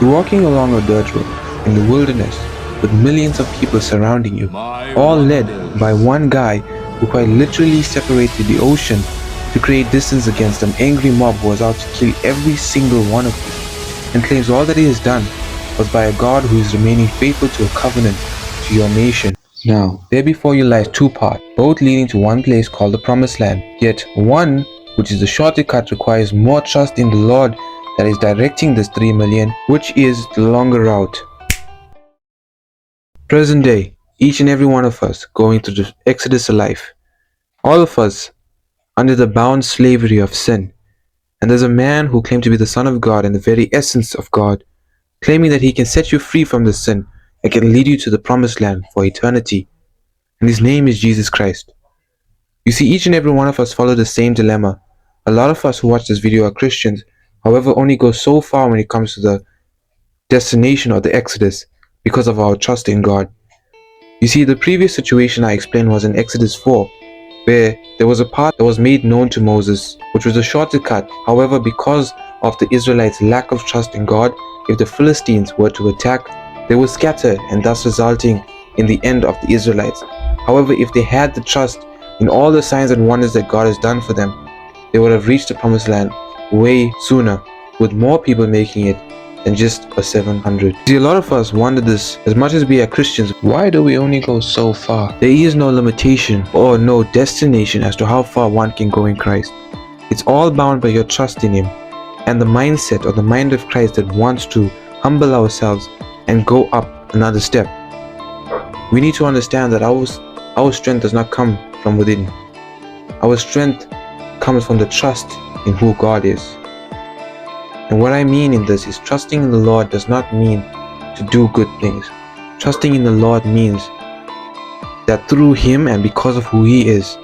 You're walking along a dirt road in the wilderness with millions of people surrounding you, all led by one guy who quite literally separated the ocean to create distance against an angry mob who was out to kill every single one of you, and claims all that he has done was by a God who is remaining faithful to a covenant to your nation. Now, there before you lies two paths, both leading to one place called the Promised Land. Yet one, which is the shorter cut, requires more trust in the Lord that is directing this 3 million, which is the longer route. Present day, each and every one of us going through the exodus of life. All of us under the bound slavery of sin. And there's a man who claimed to be the Son of God and the very essence of God, claiming that he can set you free from the sin and can lead you to the Promised Land for eternity. And his name is Jesus Christ. You see, each and every one of us follow the same dilemma. A lot of us who watch this video are Christians, however, only go so far when it comes to the destination of the Exodus because of our trust in God. You see, the previous situation I explained was in Exodus 4, where there was a part that was made known to Moses, which was a shorter cut. However, because of the Israelites' lack of trust in God, if the Philistines were to attack, they would scatter, and thus resulting in the end of the Israelites. However, if they had the trust in all the signs and wonders that God has done for them, they would have reached the Promised Land way sooner, with more people making it than just a 700. See, a lot of us wonder this, as much as we are Christians, why do we only go so far? There is no limitation or no destination as to how far one can go in Christ. It's all bound by your trust in Him and the mindset or the mind of Christ that wants to humble ourselves and go up another step. We need to understand that our strength does not come from within. Our strength comes from the trust in who God is. And what I mean in this is, trusting in the Lord does not mean to do good things. Trusting in the Lord means that through Him and because of who He is,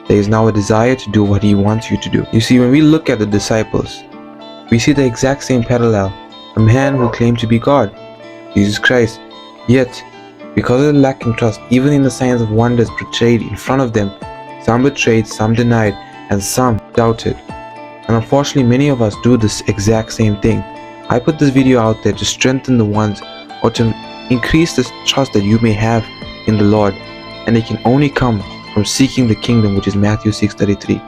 there is now a desire to do what He wants you to do. You see, when we look at the disciples, we see the exact same parallel. A man who claimed to be God, Jesus Christ, yet because of the lack in trust, even in the signs of wonders portrayed in front of them, some betrayed, some denied, and some doubted. And unfortunately, many of us do this exact same thing. I put this video out there to strengthen the ones, or to increase the trust that you may have in the Lord, and it can only come from seeking the kingdom, which is Matthew 6:33.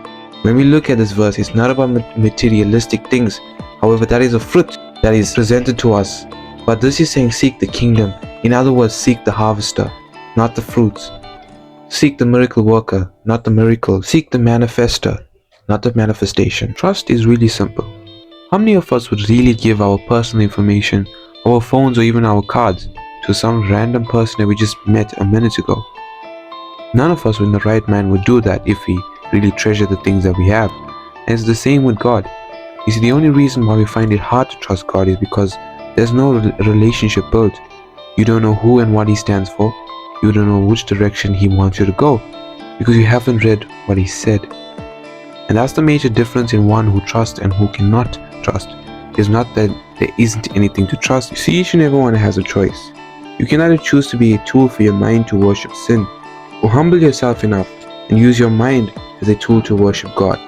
When we look at this verse, it's not about materialistic things. However, that is a fruit that is presented to us. But this is saying seek the kingdom. In other words, seek the harvester, not the fruits. Seek the miracle worker, not the miracle. Seek the manifester, not the manifestation. Trust is really simple. How many of us would really give our personal information, our phones, or even our cards to some random person that we just met a minute ago? None of us in the right mind would do that if we really treasure the things that we have. And it's the same with God. You see, the only reason why we find it hard to trust God is because there's no relationship built. You don't know who and what He stands for. You don't know which direction He wants you to go, because you haven't read what He said. And that's the major difference in one who trusts and who cannot trust. It's not that there isn't anything to trust. You see, each and everyone has a choice. You can either choose to be a tool for your mind to worship sin, or humble yourself enough and use your mind as a tool to worship God.